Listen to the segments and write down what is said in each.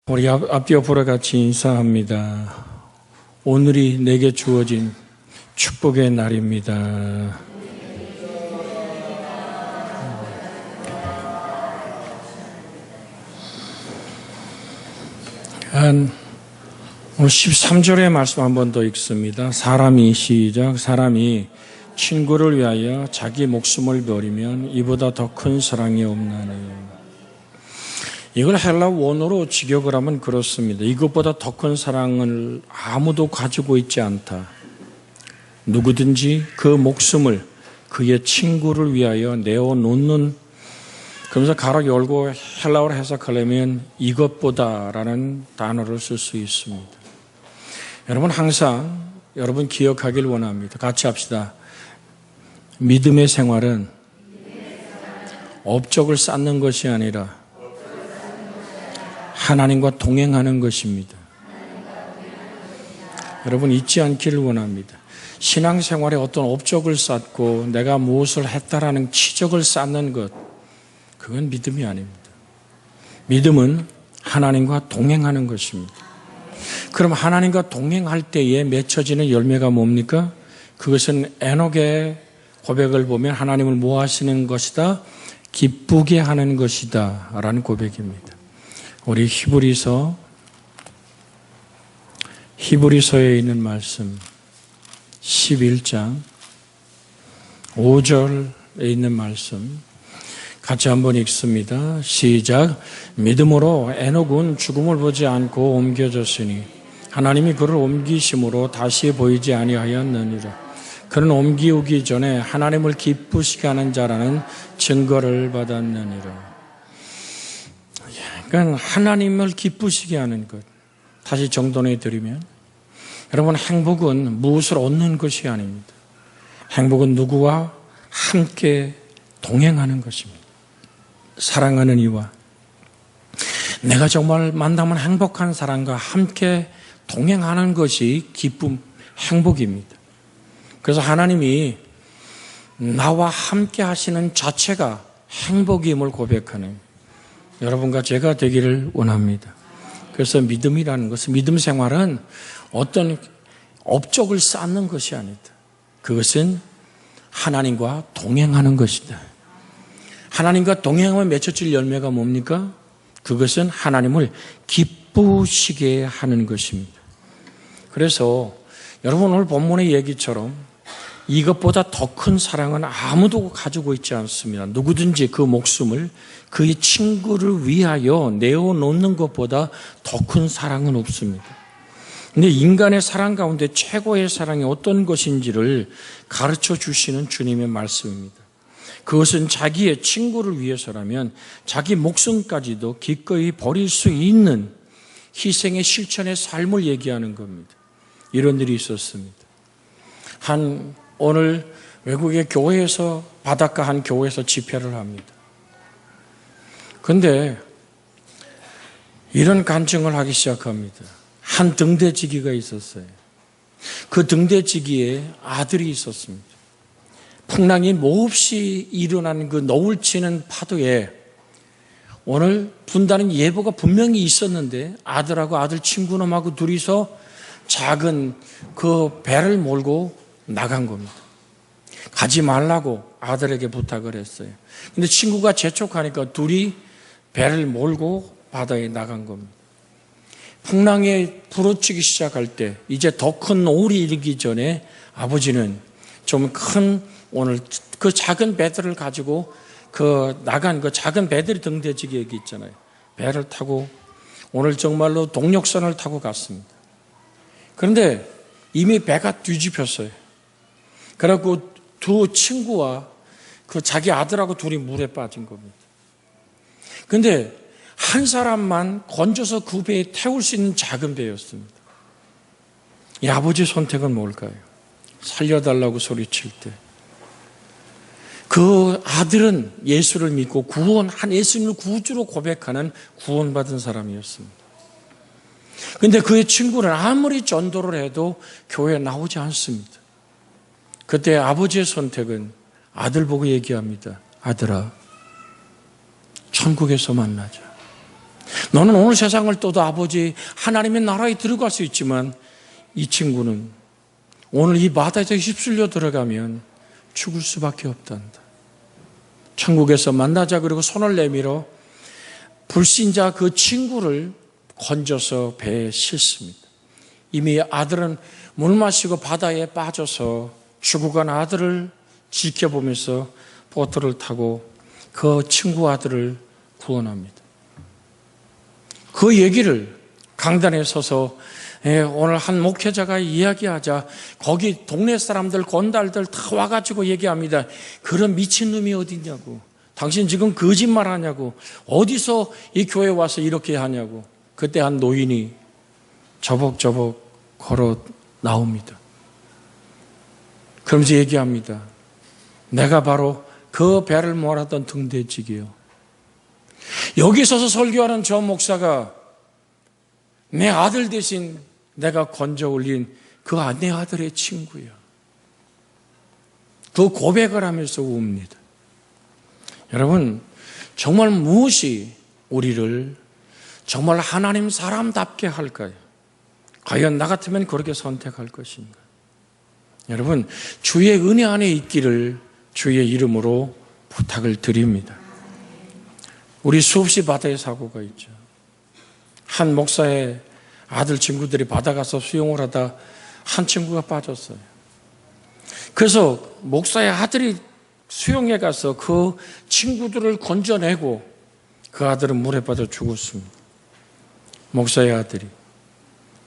우리 앞뒤 옆으로 같이 인사합니다. 오늘이 내게 주어진 축복의 날입니다. 오늘 13절의 말씀 한 번 더 읽습니다. 사람이 친구를 위하여 자기 목숨을 버리면 이보다 더 큰 사랑이 없나니. 이걸 헬라 원어로 직역을 하면 그렇습니다. 이것보다 더 큰 사랑을 아무도 가지고 있지 않다. 누구든지 그 목숨을 그의 친구를 위하여 내어놓는, 그러면서 가로 열고 헬라어로 해석하려면 이것보다라는 단어를 쓸 수 있습니다. 여러분, 항상 여러분 기억하길 원합니다. 같이 합시다. 믿음의 생활은 업적을 쌓는 것이 아니라 하나님과 동행하는 것입니다. 여러분, 잊지 않기를 원합니다. 신앙생활에 어떤 업적을 쌓고 내가 무엇을 했다라는 치적을 쌓는 것, 그건 믿음이 아닙니다. 믿음은 하나님과 동행하는 것입니다. 그럼 하나님과 동행할 때에 맺혀지는 열매가 뭡니까? 그것은 에녹의 고백을 보면 하나님을 뭐 하시는 것이다? 기쁘게 하는 것이다 라는 고백입니다. 우리 히브리서에 있는 말씀 11장 5절에 있는 말씀 같이 한번 읽습니다. 시작. 믿음으로 에녹은 죽음을 보지 않고 옮겨졌으니 하나님이 그를 옮기심으로 다시 보이지 아니하였느니라. 그는 옮기우기 전에 하나님을 기쁘시게 하는 자라는 증거를 받았느니라. 그러니까 하나님을 기쁘시게 하는 것. 다시 정돈해 드리면, 여러분, 행복은 무엇을 얻는 것이 아닙니다. 행복은 누구와 함께 동행하는 것입니다. 사랑하는 이와 내가 정말 만나면 행복한 사람과 함께 동행하는 것이 기쁨, 행복입니다. 그래서 하나님이 나와 함께 하시는 자체가 행복임을 고백하는 여러분과 제가 되기를 원합니다. 그래서 믿음이라는 것은, 믿음 생활은 어떤 업적을 쌓는 것이 아니다. 그것은 하나님과 동행하는 것이다. 하나님과 동행하면 맺혀질 열매가 뭡니까? 그것은 하나님을 기쁘시게 하는 것입니다. 그래서 여러분, 오늘 본문의 얘기처럼 이것보다 더 큰 사랑은 아무도 가지고 있지 않습니다. 누구든지 그 목숨을 그의 친구를 위하여 내어놓는 것보다 더 큰 사랑은 없습니다. 근데 인간의 사랑 가운데 최고의 사랑이 어떤 것인지를 가르쳐 주시는 주님의 말씀입니다. 그것은 자기의 친구를 위해서라면 자기 목숨까지도 기꺼이 버릴 수 있는 희생의 실천의 삶을 얘기하는 겁니다. 이런 일이 있었습니다. 오늘 외국의 교회에서, 바닷가 한 교회에서 집회를 합니다. 그런데 이런 간증을 하기 시작합니다. 한 등대지기가 있었어요. 그 등대지기에 아들이 있었습니다. 풍랑이 몹시 일어나는 그 너울 치는 파도에 오늘 분다는 예보가 분명히 있었는데 아들하고 아들 친구놈하고 둘이서 작은 그 배를 몰고 나간 겁니다. 가지 말라고 아들에게 부탁을 했어요. 근데 친구가 재촉하니까 둘이 배를 몰고 바다에 나간 겁니다. 풍랑에 부러치기 시작할 때 이제 더 큰 노을이 이르기 전에 아버지는 좀 큰 오늘 그 작은 배들을 가지고 나간 그 작은 배들이 등대지기 얘기 있잖아요. 배를 타고 오늘 정말로 동력선을 타고 갔습니다. 그런데 이미 배가 뒤집혔어요. 그래갖고 두 친구와 그 자기 아들하고 둘이 물에 빠진 겁니다. 그런데 한 사람만 건져서 그 배에 태울 수 있는 작은 배였습니다. 이 아버지의 선택은 뭘까요? 살려달라고 소리칠 때. 그 아들은 예수를 믿고 예수님을 구주로 고백하는 구원받은 사람이었습니다. 그런데 그의 친구는 아무리 전도를 해도 교회에 나오지 않습니다. 그때 아버지의 선택은 아들 보고 얘기합니다. 아들아, 천국에서 만나자. 너는 오늘 세상을 떠도 아버지 하나님의 나라에 들어갈 수 있지만 이 친구는 오늘 이 바다에서 휩쓸려 들어가면 죽을 수밖에 없단다. 천국에서 만나자 그리고 손을 내밀어 불신자 그 친구를 건져서 배에 싣습니다. 이미 아들은 물 마시고 바다에 빠져서 죽어간 아들을 지켜보면서 보트를 타고 그 친구 아들을 구원합니다. 그 얘기를 강단에 서서 오늘 한 목회자가 이야기하자 거기 동네 사람들 건달들 다 와가지고 얘기합니다. 그런 미친놈이 어디냐고, 당신 지금 거짓말하냐고, 어디서 이 교회 와서 이렇게 하냐고. 그때 한 노인이 저벅저벅 걸어 나옵니다. 그러면서 얘기합니다. 내가 바로 그 배를 몰았던 등대직이요. 여기 서서 설교하는 저 목사가 내 아들 대신 내가 건져 올린 그 내 아들의 친구야. 그 고백을 하면서 웁니다. 여러분, 정말 무엇이 우리를 정말 하나님 사람답게 할까요? 과연 나 같으면 그렇게 선택할 것인가? 여러분, 주의 은혜 안에 있기를 주의 이름으로 부탁을 드립니다. 우리 수없이 바다에 사고가 있죠. 한 목사의 아들 친구들이 바다 가서 수영을 하다 한 친구가 빠졌어요. 그래서 목사의 아들이 수영에 가서 그 친구들을 건져내고 그 아들은 물에 빠져 죽었습니다. 목사의 아들이.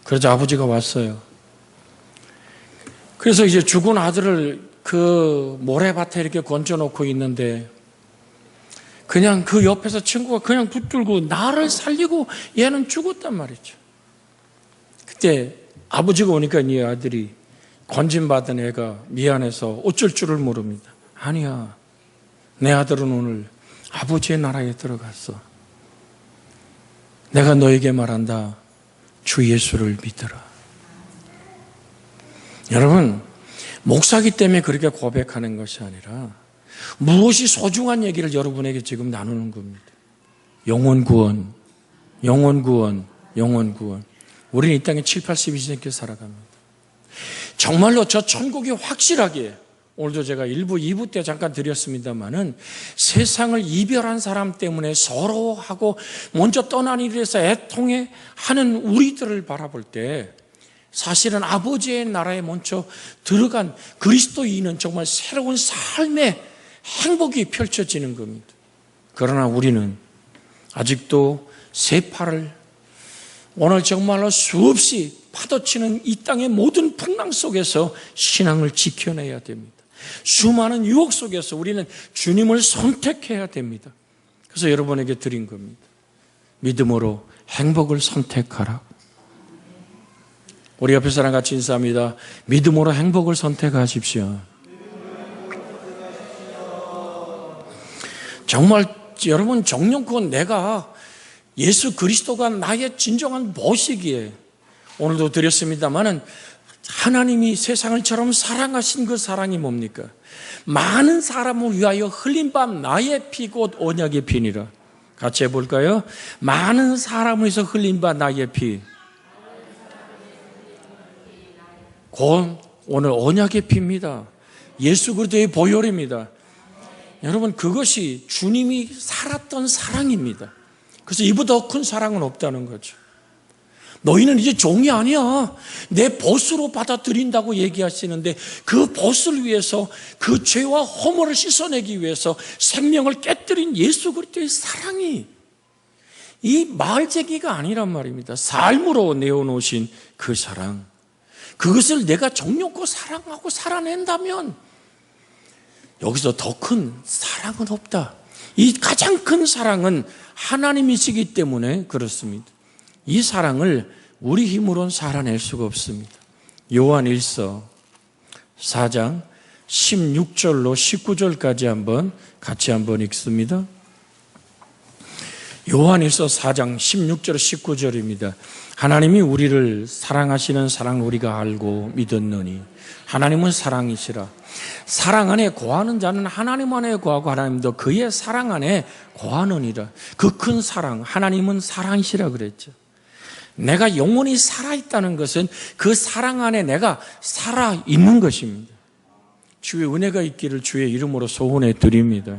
그러자 아버지가 왔어요. 그래서 이제 죽은 아들을 그 모래밭에 이렇게 건져놓고 있는데 그냥 그 옆에서 친구가 그냥 붙들고 나를 살리고 얘는 죽었단 말이죠. 그때 아버지가 오니까 이 아들이 건진받은 애가 미안해서 어쩔 줄을 모릅니다. 아니야, 내 아들은 오늘 아버지의 나라에 들어갔어. 내가 너에게 말한다. 주 예수를 믿어라. 여러분, 목사기 때문에 그렇게 고백하는 것이 아니라 무엇이 소중한 얘기를 여러분에게 지금 나누는 겁니다. 영혼 구원, 영혼 구원, 영혼 구원. 우리는 이 땅에 7, 82세기 살아갑니다. 정말로 저 천국이 확실하게, 오늘도 제가 1부, 2부 때 잠깐 드렸습니다마는 세상을 이별한 사람 때문에 서러워하고 먼저 떠난 일에서 애통해 하는 우리들을 바라볼 때 사실은 아버지의 나라에 먼저 들어간 그리스도인은 정말 새로운 삶의 행복이 펼쳐지는 겁니다. 그러나 우리는 아직도 새 팔을 오늘 정말로 수없이 파도치는 이 땅의 모든 풍랑 속에서 신앙을 지켜내야 됩니다. 수많은 유혹 속에서 우리는 주님을 선택해야 됩니다. 그래서 여러분에게 드린 겁니다. 믿음으로 행복을 선택하라. 우리 옆에 사람 같이 인사합니다. 믿음으로 행복을 선택하십시오. 정말 여러분, 정녕 내가 예수 그리스도가 나의 진정한 모시기에 오늘도 드렸습니다마는 하나님이 세상을처럼 사랑하신 그 사랑이 뭡니까? 많은 사람을 위하여 흘린 바 나의 피 곧 언약의 피니라. 같이 해볼까요? 많은 사람을 위해서 흘린 바 나의 피 곧 오늘 언약의 피입니다. 예수 그리스도의 보혈입니다. 여러분, 그것이 주님이 살았던 사랑입니다. 그래서 이보다 더 큰 사랑은 없다는 거죠. 너희는 이제 종이 아니야. 내 보스로 받아들인다고 얘기하시는데 그 보스를 위해서 그 죄와 허물을 씻어내기 위해서 생명을 깨뜨린 예수 그리스도의 사랑이 이 말재기가 아니란 말입니다. 삶으로 내어놓으신 그 사랑, 그것을 내가 정욕고 사랑하고 살아낸다면 여기서 더 큰 사랑은 없다. 이 가장 큰 사랑은 하나님이시기 때문에 그렇습니다. 이 사랑을 우리 힘으로는 살아낼 수가 없습니다. 요한 1서 4장 16절로 19절까지 같이 한번 읽습니다. 요한일서 4장 16절 19절입니다. 하나님이 우리를 사랑하시는 사랑을 우리가 알고 믿었느니 하나님은 사랑이시라. 사랑 안에 거하는 자는 하나님 안에 거하고 하나님도 그의 사랑 안에 거하느니라. 그 큰 사랑, 하나님은 사랑이시라 그랬죠. 내가 영원히 살아있다는 것은 그 사랑 안에 내가 살아있는 것입니다. 주의 은혜가 있기를 주의 이름으로 소원해 드립니다.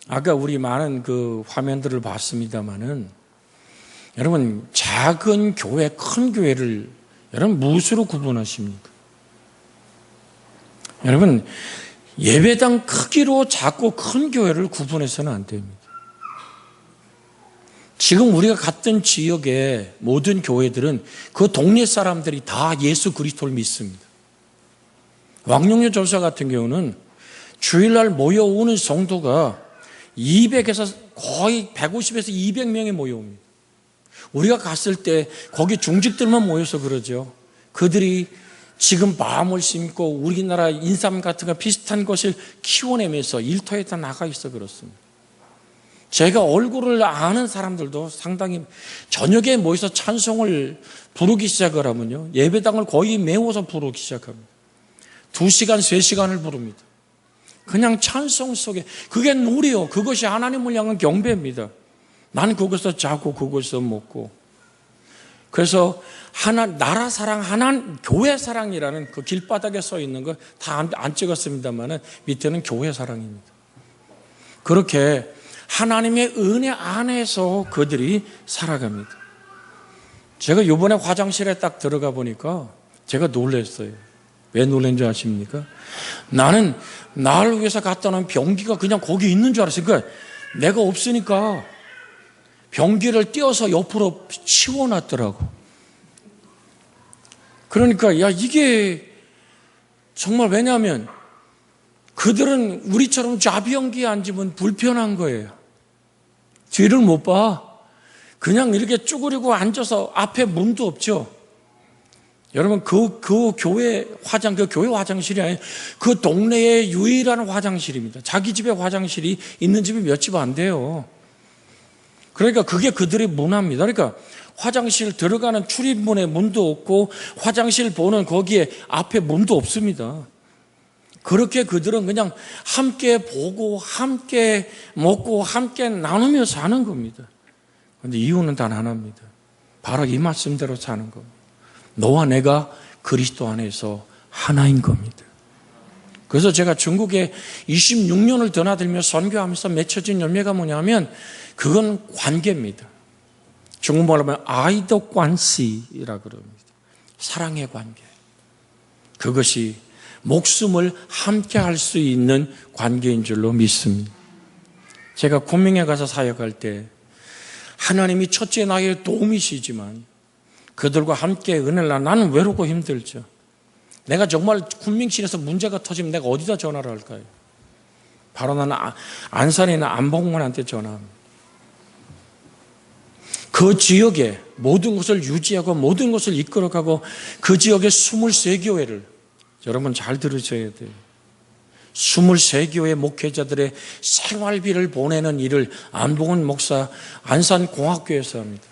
아까 우리 많은 그 화면들을 봤습니다마는 여러분 작은 교회, 큰 교회를 여러분 무엇으로 구분하십니까? 여러분 예배당 크기로 작고 큰 교회를 구분해서는 안 됩니다. 지금 우리가 갔던 지역의 모든 교회들은 그 동네 사람들이 다 예수 그리스도를 믿습니다. 왕룡료 조사 같은 경우는 주일날 모여오는 성도가 200에서 거의 150에서 200명이 모여옵니다. 우리가 갔을 때 거기 중직들만 모여서 그러죠. 그들이 지금 마음을 심고 우리나라 인삼 같은 거 비슷한 것을 키워내면서 일터에다 나가 있어 그렇습니다. 제가 얼굴을 아는 사람들도 상당히 저녁에 모여서 찬송을 부르기 시작을 하면요, 예배당을 거의 메워서 부르기 시작합니다. 2시간, 3시간을 부릅니다. 그냥 찬송 속에, 그게 노래요. 그것이 하나님을 향한 경배입니다. 나는 그것을 자고 그것을 먹고. 그래서 나라 사랑, 교회 사랑이라는 그 길바닥에 써 있는 거 다 안 찍었습니다만 밑에는 교회 사랑입니다. 그렇게 하나님의 은혜 안에서 그들이 살아갑니다. 제가 이번에 화장실에 딱 들어가 보니까 제가 놀랐어요. 왜 놀란 줄 아십니까? 나는 나를 위해서 갖다 놓은 변기가 그냥 거기 있는 줄 알았어요. 그러니까 내가 없으니까 변기를 띄어서 옆으로 치워놨더라고. 그러니까 야, 이게 정말, 왜냐하면 그들은 우리처럼 좌변기에 앉으면 불편한 거예요. 뒤를 못 봐. 그냥 이렇게 쭈그리고 앉아서 앞에 문도 없죠. 여러분 그 교회 화장실이 아니에요. 그 동네의 유일한 화장실입니다. 자기 집에 화장실이 있는 집이 몇 집 안 돼요. 그러니까 그게 그들의 문화입니다. 그러니까 화장실 들어가는 출입문에 문도 없고 화장실 보는 거기에 앞에 문도 없습니다. 그렇게 그들은 그냥 함께 보고 함께 먹고 함께 나누며 사는 겁니다. 그런데 이유는 단 하나입니다. 바로 이 말씀대로 사는 겁니다. 너와 내가 그리스도 안에서 하나인 겁니다. 그래서 제가 중국에 26년을 드나들며 선교하면서 맺혀진 열매가 뭐냐면 그건 관계입니다. 중국말로 하면 아이더 관시라고 그럽니다. 사랑의 관계. 그것이 목숨을 함께 할 수 있는 관계인 줄로 믿습니다. 제가 군명에 가서 사역할 때 하나님이 첫째 나의 도움이시지만 그들과 함께 은혜를 나는 외롭고 힘들죠. 내가 정말 군민실에서 문제가 터지면 내가 어디다 전화를 할까요? 바로 나는 안산이나 안봉문한테 전화합니다. 그 지역에 모든 것을 유지하고 모든 것을 이끌어가고 그 지역의 23교회를 여러분 잘 들으셔야 돼요. 23교회 목회자들의 생활비를 보내는 일을 안봉은 목사 안산공학교에서 합니다.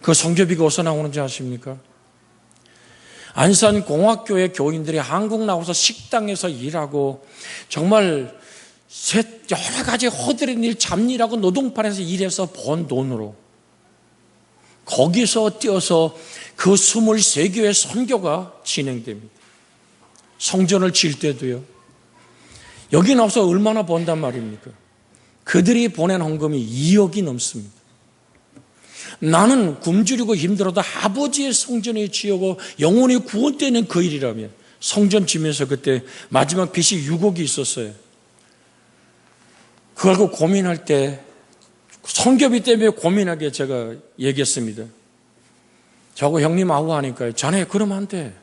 그 선교비가 어디서 나오는지 아십니까? 안산공학교의 교인들이 한국 나와서 식당에서 일하고 정말 여러 가지 허드렛 일, 잡일하고 노동판에서 일해서 번 돈으로 거기서 뛰어서 그 23교회 선교가 진행됩니다. 성전을 질 때도요. 여기 나와서 얼마나 번단 말입니까? 그들이 보낸 헌금이 2억이 넘습니다. 나는 굶주리고 힘들어도 아버지의 성전에 지어고 영혼이 구원되는 그 일이라면 성전 지면서 그때 마지막 빚이 6억이 있었어요. 그걸 갖고 고민할 때 성교비 때문에 고민하게 제가 얘기했습니다. 저거 형님 아우 하니까요. 자네 그러면 안 돼.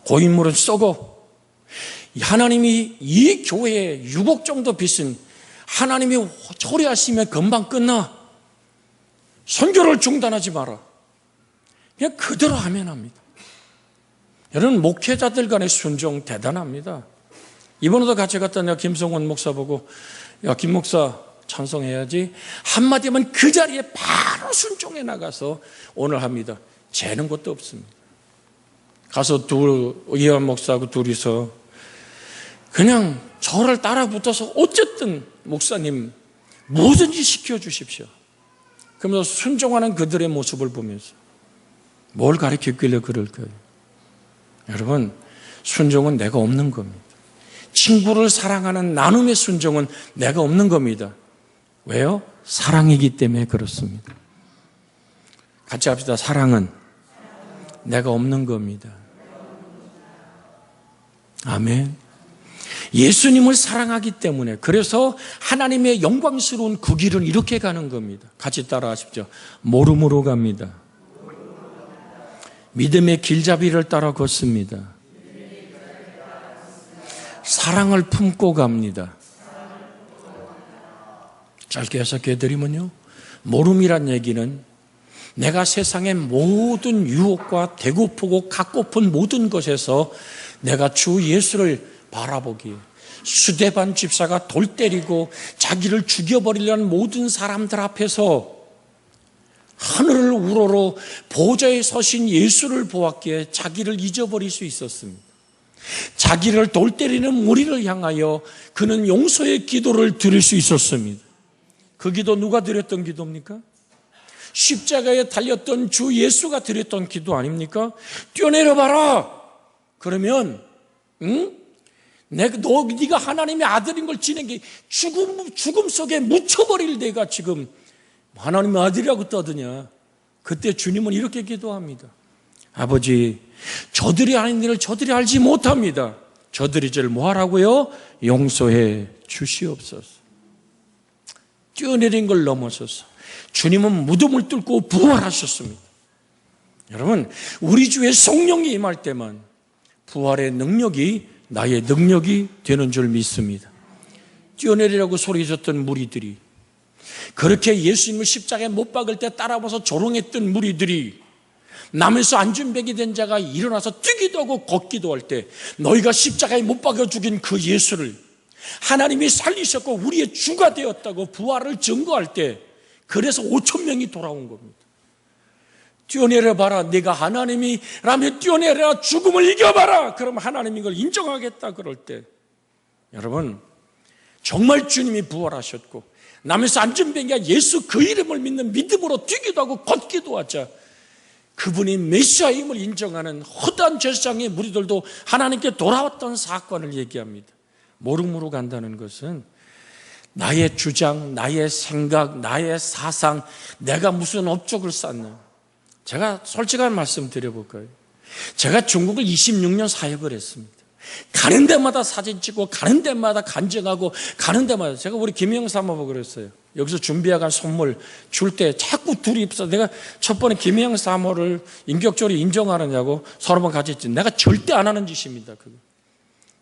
고인물은 썩어. 하나님이 이 교회에 6억 정도 빚은 하나님이 처리하시면 금방 끝나. 선교를 중단하지 마라. 그냥 그대로 하면 합니다. 여러분 목회자들 간의 순종 대단합니다. 이번에도 같이 갔다 내가 김성원 목사 보고 야 김 목사 찬송해야지. 한마디면 그 자리에 바로 순종해 나가서 오늘 합니다. 재는 것도 없습니다. 가서 이해원 목사하고 둘이서 그냥 저를 따라 붙어서 어쨌든 목사님 뭐든지 시켜주십시오. 그러면서 순종하는 그들의 모습을 보면서 뭘 가르쳤길래 그럴까요? 여러분, 순종은 내가 없는 겁니다. 친구를 사랑하는 나눔의 순종은 내가 없는 겁니다. 왜요? 사랑이기 때문에 그렇습니다. 같이 합시다. 사랑은 내가 없는 겁니다. 아멘. 예수님을 사랑하기 때문에, 그래서 하나님의 영광스러운 그 길은 이렇게 가는 겁니다. 같이 따라 하십시오. 모름으로 갑니다. 믿음의 길잡이를 따라 걷습니다. 사랑을 품고 갑니다. 짧게 해석해드리면요, 모름이란 얘기는 내가 세상의 모든 유혹과 대고프고 각고픈 모든 것에서 내가 주 예수를 바라보기에, 수데반 집사가 돌 때리고 자기를 죽여버리려는 모든 사람들 앞에서 하늘을 우러러 보좌에 서신 예수를 보았기에 자기를 잊어버릴 수 있었습니다. 자기를 돌 때리는 무리를 향하여 그는 용서의 기도를 드릴 수 있었습니다. 그 기도 누가 드렸던 기도입니까? 십자가에 달렸던 주 예수가 드렸던 기도 아닙니까? 뛰어내려봐라. 그러면 네가 하나님의 아들인 걸 지낸 게 죽음 속에 묻혀버릴 내가 지금 하나님의 아들이라고 떠드냐. 그때 주님은 이렇게 기도합니다. 아버지, 저들이 아닌 일을 저들이 알지 못합니다. 저들이 저를 뭐하라고요? 용서해 주시옵소서. 뛰어내린 걸 넘어서서 주님은 무덤을 뚫고 부활하셨습니다. 여러분, 우리 주의 성령이 임할 때만 부활의 능력이 나의 능력이 되는 줄 믿습니다. 뛰어내리라고 소리쳤던 무리들이, 그렇게 예수님을 십자가에 못 박을 때 따라와서 조롱했던 무리들이 남에서 안준백이 된 자가 일어나서 뛰기도 하고 걷기도 할 때, 너희가 십자가에 못 박아 죽인 그 예수를 하나님이 살리셨고 우리의 주가 되었다고 부활을 증거할 때, 그래서 5천 명이 돌아온 겁니다. 뛰어내려봐라. 네가 하나님이라면 뛰어내려 죽음을 이겨봐라. 그럼 하나님이 이걸 인정하겠다. 그럴 때 여러분, 정말 주님이 부활하셨고 남에서 안전뱅이가 예수 그 이름을 믿는 믿음으로 뛰기도 하고 걷기도 하자 그분이 메시아임을 인정하는 허다한 제사장의 무리들도 하나님께 돌아왔던 사건을 얘기합니다. 모름으로 간다는 것은 나의 주장, 나의 생각, 나의 사상, 내가 무슨 업적을 쌓는, 제가 솔직한 말씀 드려볼까요? 제가 중국을 26년 사역을 했습니다. 가는 데마다 사진 찍고 가는 데마다 간증하고 가는 데마다, 제가 우리 김영 사모보고 그랬어요. 여기서 준비해간 선물 줄 때 자꾸 둘이 입사, 내가 첫 번에 김영 사모를 인격적으로 인정하느냐고 서로 번 같이 했지. 내가 절대 안 하는 짓입니다. 그거.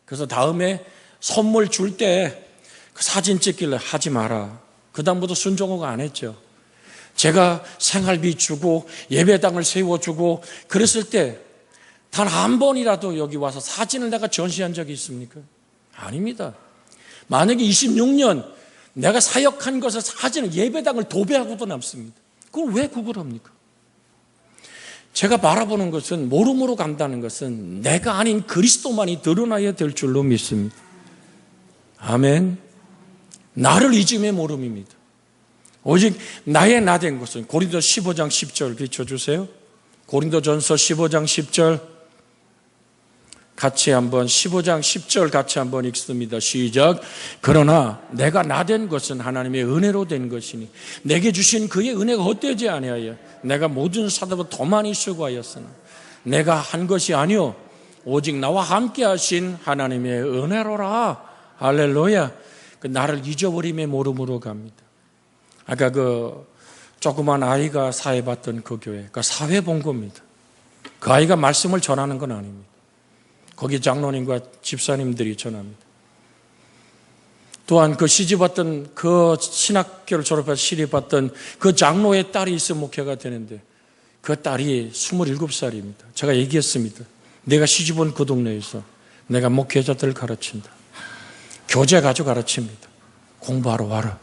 그래서 다음에 선물 줄 때 그 사진 찍길래 하지 마라. 그 다음부터 순종하고 안 했죠. 제가 생활비 주고 예배당을 세워주고 그랬을 때 단 한 번이라도 여기 와서 사진을 내가 전시한 적이 있습니까? 아닙니다. 만약에 26년 내가 사역한 것을 사진을, 예배당을 도배하고도 남습니다. 그걸 왜 그걸 합니까? 제가 바라보는 것은, 모름으로 간다는 것은 내가 아닌 그리스도만이 드러나야 될 줄로 믿습니다. 아멘. 나를 잊음의 모름입니다. 오직 나의 나된 것은, 고린도 15장 10절 비춰주세요. 고린도전서 15장 10절 같이 한번, 15장 10절 같이 한번 읽습니다. 시작. 그러나 내가 나된 것은 하나님의 은혜로 된 것이니 내게 주신 그의 은혜가 헛되지 아니하여 내가 모든 사도보다 더 많이 수고하였으나 내가 한 것이 아니요 오직 나와 함께 하신 하나님의 은혜로라. 할렐루야. 그 나를 잊어버림의 모름으로 갑니다. 아까 그 조그만 아이가 사회봤던 그 교회, 그 사회 본 겁니다. 그 아이가 말씀을 전하는 건 아닙니다. 거기 장로님과 집사님들이 전합니다. 또한 그 시집왔던, 그 신학교를 졸업해서 시집왔던 그 장로의 딸이 있어 목회가 되는데 그 딸이 27살입니다. 제가 얘기했습니다. 내가 시집온 그 동네에서 내가 목회자들 가르친다. 교재 가지고 가르칩니다. 공부하러 와라.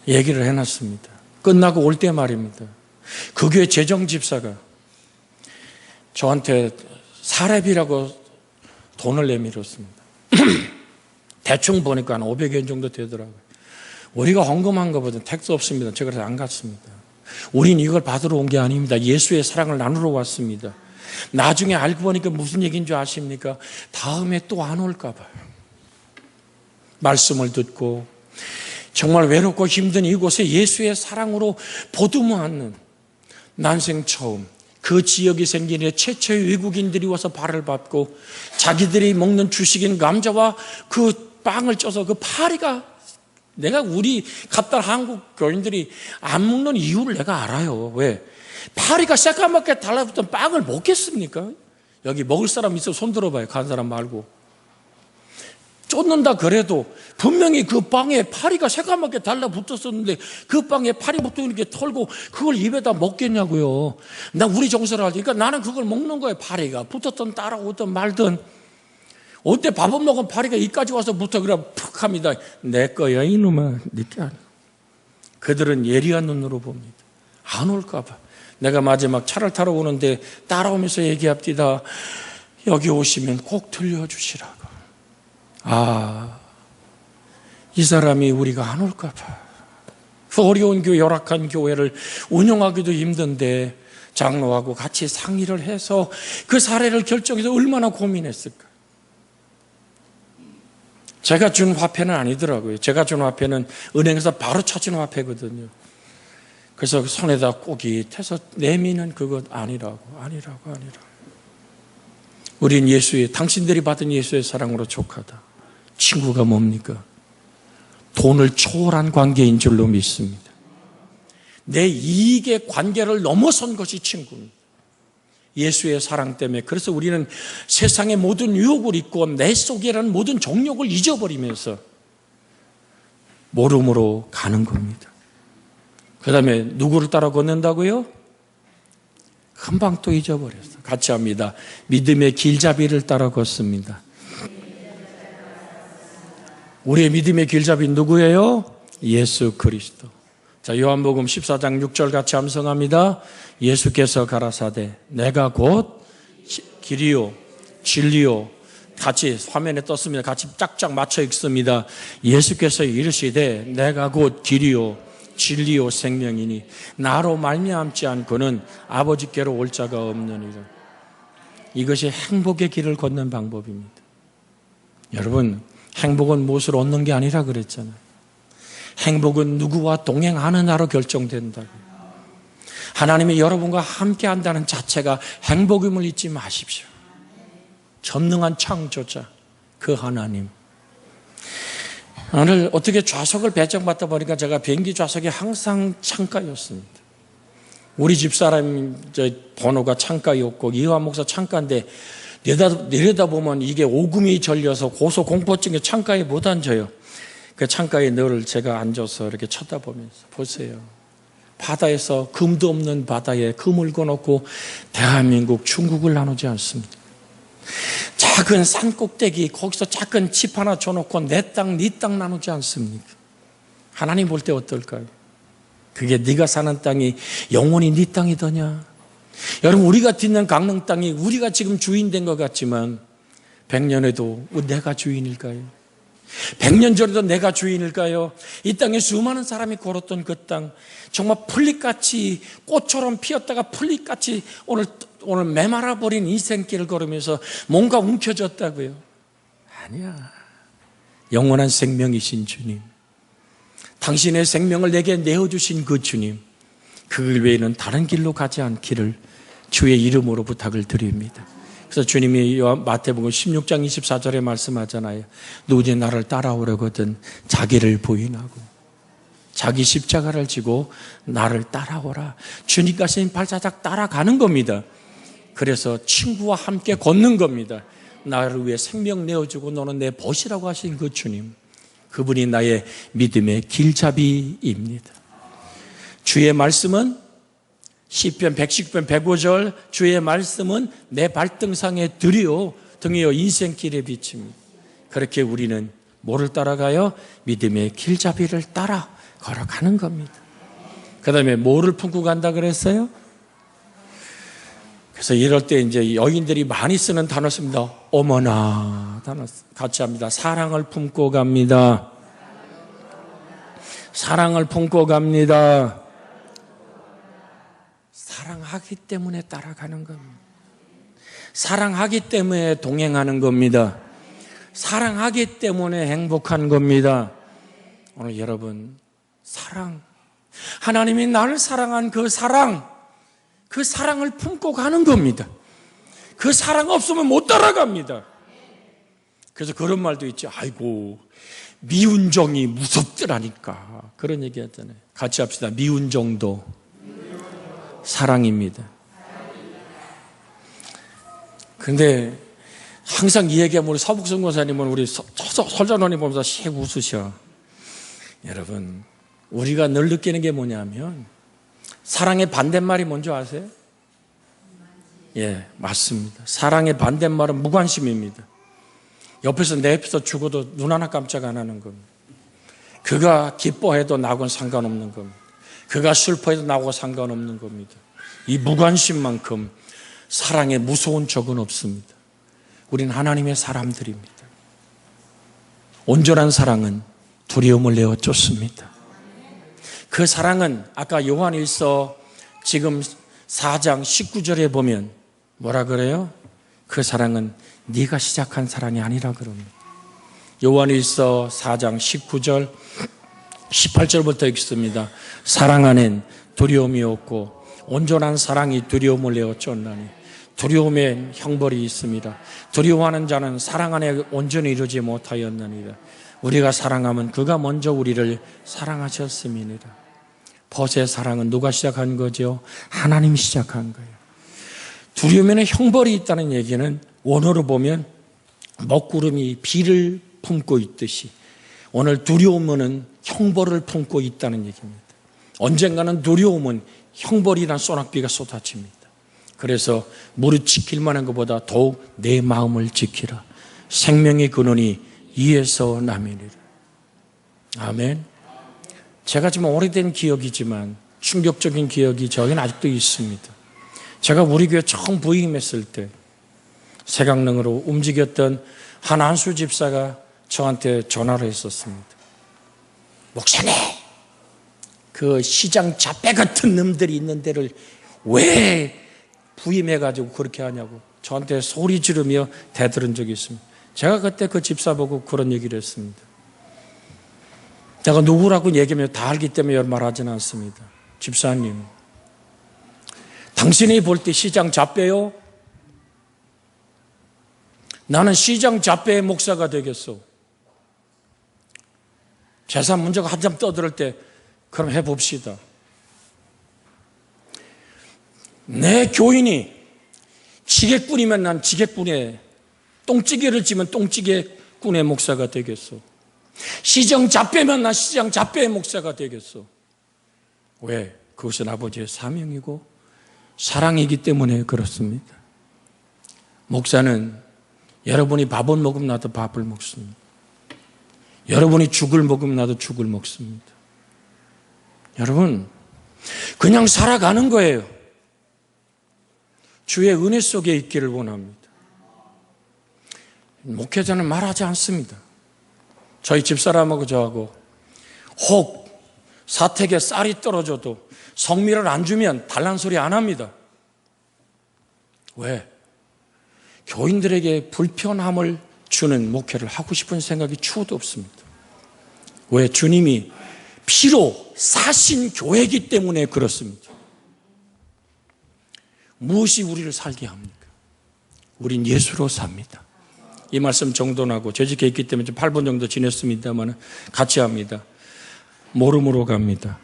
얘기를 해놨습니다. 끝나고 올 때 말입니다. 그 교회 재정집사가 저한테 사례비라고 돈을 내밀었습니다. 대충 보니까 한 500원 정도 되더라고요. 우리가 헌금한 것보다 택스 없습니다. 제가 그래서 안 갔습니다. 우린 이걸 받으러 온 게 아닙니다. 예수의 사랑을 나누러 왔습니다. 나중에 알고 보니까 무슨 얘기인 줄 아십니까? 다음에 또 안 올까 봐요. 말씀을 듣고 정말 외롭고 힘든 이곳에 예수의 사랑으로 보듬어 안는 난생 처음 그 지역이 생긴 일에 최초의 외국인들이 와서 발을 밟고 자기들이 먹는 주식인 감자와 그 빵을 쪄서 그 파리가 내가 우리 갔다 한국 교인들이 안 먹는 이유를 내가 알아요. 왜? 파리가 새까맣게 달라붙은 빵을 먹겠습니까? 여기 먹을 사람 있어 손 들어봐요. 간 사람 말고. 쫓는다 그래도 분명히 그 빵에 파리가 새까맣게 달라붙었었는데 그 빵에 파리부터 이렇게 털고 그걸 입에다 먹겠냐고요. 나 우리 정서를 알니까 나는 그걸 먹는 거예요. 파리가 붙었든 따라오든 말든. 어때 밥은 먹은 파리가 이까지 와서 붙어 그래 푹 합니다. 내 거야 이놈아. 니께 아니야. 그들은 예리한 눈으로 봅니다. 안 올까 봐. 내가 마지막 차를 타러 오는데 따라오면서 얘기합니다. 여기 오시면 꼭 들려주시라고. 이 사람이 우리가 안 올까 봐. 어려운 교회, 열악한 교회를 운영하기도 힘든데 장로하고 같이 상의를 해서 그 사례를 결정해서 얼마나 고민했을까. 제가 준 화폐는 아니더라고요. 제가 준 화폐는 은행에서 바로 찾은 화폐거든요. 그래서 손에다 꼬깃해서 내미는 그것 아니라고. 우린 당신들이 받은 예수의 사랑으로 족하다. 친구가 뭡니까? 돈을 초월한 관계인 줄로 믿습니다. 내 이익의 관계를 넘어선 것이 친구입니다. 예수의 사랑 때문에. 그래서 우리는 세상의 모든 유혹을 잊고 내 속이라는 모든 정욕을 잊어버리면서 모름으로 가는 겁니다. 그 다음에 누구를 따라 걷는다고요? 금방 또 잊어버렸어. 같이 합니다. 믿음의 길잡이를 따라 걷습니다. 우리의 믿음의 길잡이 누구예요? 예수 그리스도. 자, 요한복음 14장 6절 같이 암송합니다. 예수께서 가라사대 내가 곧 길이요 진리요. 같이 화면에 떴습니다. 같이 짝짝 맞춰 읽습니다. 예수께서 이르시되 내가 곧 길이요 진리요 생명이니 나로 말미암지 않고는 아버지께로 올 자가 없느니라. 이것이 행복의 길을 걷는 방법입니다. 여러분, 행복은 무엇을 얻는 게 아니라 그랬잖아요. 행복은 누구와 동행하느냐로 결정된다고요. 하나님이 여러분과 함께 한다는 자체가 행복임을 잊지 마십시오. 전능한 창조자 그 하나님. 오늘 어떻게 좌석을 배정받다 보니까 제가 비행기 좌석이 항상 창가였습니다. 우리 집사람 번호가 창가였고 이화 목사 창가인데 내려다보면 이게 오금이 절려서 고소공포증에 창가에 못 앉아요. 그 창가에 늘 제가 앉아서 이렇게 쳐다보면서 보세요. 바다에서 금도 없는 바다에 금을 거놓고 대한민국 중국을 나누지 않습니다. 작은 산 꼭대기 거기서 작은 집 하나 줘놓고 내 땅, 네 땅 나누지 않습니까? 하나님 볼 때 어떨까요? 그게 네가 사는 땅이 영원히 네 땅이더냐? 여러분, 우리가 딛는 강릉 땅이 우리가 지금 주인 된 것 같지만 100년에도 내가 주인일까요? 100년 전에도 내가 주인일까요? 이 땅에 수많은 사람이 걸었던 그 땅, 정말 풀잎같이 꽃처럼 피었다가 풀잎같이 오늘 메말아버린 인생길을 걸으면서 뭔가 움켜졌다고요? 아니야. 영원한 생명이신 주님, 당신의 생명을 내게 내어주신 그 주님, 그 외에는 다른 길로 가지 않기를 주의 이름으로 부탁을 드립니다. 그래서 주님이 마태복음 16장 24절에 말씀하잖아요. 누구든지 나를 따라오려거든 자기를 부인하고 자기 십자가를 지고 나를 따라오라. 주님과 신 발자작 따라가는 겁니다. 그래서 친구와 함께 걷는 겁니다. 나를 위해 생명 내어주고 너는 내 벗이라고 하신 그 주님, 그분이 나의 믿음의 길잡이입니다. 주의 말씀은 시편 110편 105절, 주의 말씀은 내 발등상에 들이요 등이요 인생길에 비칩니다. 그렇게 우리는 뭐를 따라가요? 믿음의 길잡이를 따라 걸어가는 겁니다. 그 다음에 뭐를 품고 간다 그랬어요? 그래서 이럴 때 이제 여인들이 많이 쓰는 단어 씁니다. 어머나 단어 같이 합니다. 사랑을 품고 갑니다. 사랑을 품고 갑니다. 사랑하기 때문에 따라가는 겁니다. 사랑하기 때문에 동행하는 겁니다. 사랑하기 때문에 행복한 겁니다. 오늘 여러분 사랑, 하나님이 나를 사랑한 그 사랑을 품고 가는 겁니다. 그 사랑 없으면 못 따라갑니다. 그래서 그런 말도 있죠. 아이고 미운 정이 무섭더라니까 그런 얘기 하잖아요. 같이 합시다. 미운 정도 사랑입니다. 그런데 항상 이 얘기하면 우리 서북선 권사님은 우리 설전원이 보면서 씩 웃으셔. 여러분 우리가 늘 느끼는 게 뭐냐면 사랑의 반대말이 뭔지 아세요? 예, 맞습니다. 사랑의 반대말은 무관심입니다. 옆에서 내 옆에서 죽어도 눈 하나 깜짝 안 하는 겁니다. 그가 기뻐해도 나하고는 상관없는 겁니다. 그가 슬퍼해도 나하고 상관없는 겁니다. 이 무관심만큼 사랑에 무서운 적은 없습니다. 우린 하나님의 사람들입니다. 온전한 사랑은 두려움을 내어 쫓습니다. 그 사랑은 아까 요한일서 지금 4장 19절에 보면 뭐라 그래요? 그 사랑은 네가 시작한 사랑이 아니라 그럽니다. 요한일서 4장 19절 18절부터 읽습니다. 사랑 안엔 두려움이 없고 온전한 사랑이 두려움을 내어 쫓나니 두려움엔 형벌이 있습니다. 두려워하는 자는 사랑 안에 온전히 이루지 못하였느니라. 우리가 사랑하면 그가 먼저 우리를 사랑하셨음이니라. 벗의 사랑은 누가 시작한 거죠? 하나님이 시작한 거예요. 두려움에는 형벌이 있다는 얘기는 원어로 보면 먹구름이 비를 품고 있듯이 오늘 두려움은 형벌을 품고 있다는 얘기입니다. 언젠가는 두려움은 형벌이란 소낙비가 쏟아집니다. 그래서 무릇 지킬 만한 것보다 더욱 내 마음을 지키라. 생명의 근원이 이에서 남이니라. 아멘. 제가 지금 오래된 기억이지만 충격적인 기억이 저에게는 아직도 있습니다. 제가 우리 교회 처음 부임했을 때 세강릉으로 움직였던 한 안수 집사가 저한테 전화를 했었습니다. 목사님, 그 시장 잡배 같은 놈들이 있는 데를 왜 부임해가지고 그렇게 하냐고 저한테 소리 지르며 대들은 적이 있습니다. 제가 그때 그 집사 보고 그런 얘기를 했습니다. 내가 누구라고 얘기하면 다 알기 때문에 말하지는 않습니다. 집사님, 당신이 볼 때 시장 잡배요? 나는 시장 잡배의 목사가 되겠소. 재산 문제가 한참 떠들 때 그럼 해봅시다. 내 교인이 지게꾼이면 난 지게꾼의, 똥찌개를 찌면 똥찌개꾼의 목사가 되겠소. 시장 잡배면 난 시장 잡배의 목사가 되겠소. 왜? 그것은 아버지의 사명이고 사랑이기 때문에 그렇습니다. 목사는 여러분이 밥을 먹으면 나도 밥을 먹습니다. 여러분이 죽을 먹으면 나도 죽을 먹습니다. 여러분, 그냥 살아가는 거예요. 주의 은혜 속에 있기를 원합니다. 목회자는 말하지 않습니다. 저희 집사람하고 저하고 혹 사택에 쌀이 떨어져도 성미를 안 주면 달란 소리 안 합니다. 왜? 교인들에게 불편함을 주는 목회를 하고 싶은 생각이 추호도 없습니다. 왜? 주님이 피로 사신 교회이기 때문에 그렇습니다. 무엇이 우리를 살게 합니까? 우린 예수로 삽니다. 이 말씀 정돈하고 재직해 있기 때문에 8분 정도 지냈습니다만 같이 합니다. 모름으로 갑니다.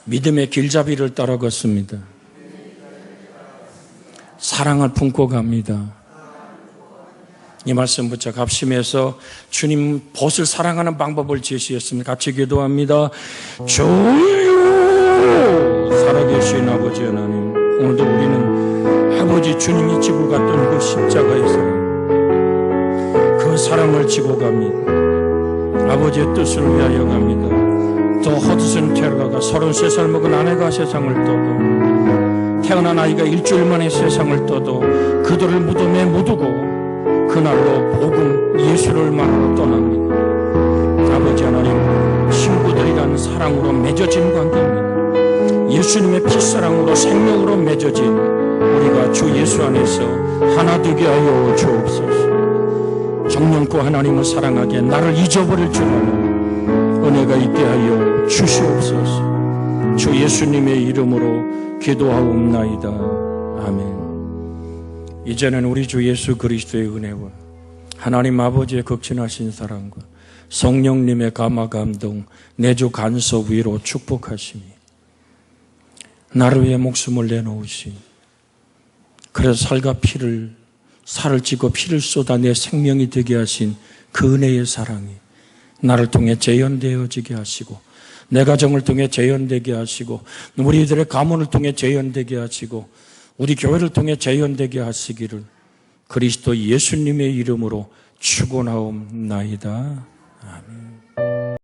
믿음의 길잡이를 따라 걷습니다. 사랑을 품고 갑니다. 이 말씀 붙여 갑심해서 주님 벗을 사랑하는 방법을 제시했습니다. 같이 기도합니다. 주여 살아계신 아버지 하나님, 오늘도 우리는 아버지 주님이 지고 갔던 그 십자가의 사랑, 그 사랑을 지고 갑니다. 아버지의 뜻을 위하여 갑니다. 또 허드슨 테러가 33살 먹은 아내가 세상을 떠도, 태어난 아이가 일주일 만에 세상을 떠도 그들을 무덤에 묻고 그날로 복음 예수를 말하러 떠납니다. 아버지 하나님, 친구들이란 사랑으로 맺어진 관계입니다. 예수님의 피사랑으로 생명으로 맺어진 우리가 주 예수 안에서 하나 되게 하여 주옵소서. 정령코 하나님을 사랑하게 나를 잊어버릴 줄 아는 은혜가 있게 하여 주시옵소서. 주 예수님의 이름으로 기도하옵나이다. 아멘. 이제는 우리 주 예수 그리스도의 은혜와 하나님 아버지의 극진하신 사랑과 성령님의 감화 감동, 내주 간섭 위로 축복하시니 나를 위해 목숨을 내놓으신, 그래서 살을 찌고 피를 쏟아 내 생명이 되게 하신 그 은혜의 사랑이 나를 통해 재현되어지게 하시고, 내 가정을 통해 재현되게 하시고, 우리들의 가문을 통해 재현되게 하시고, 우리 교회를 통해 재현되게 하시기를 그리스도 예수님의 이름으로 축원하옵나이다. 아멘.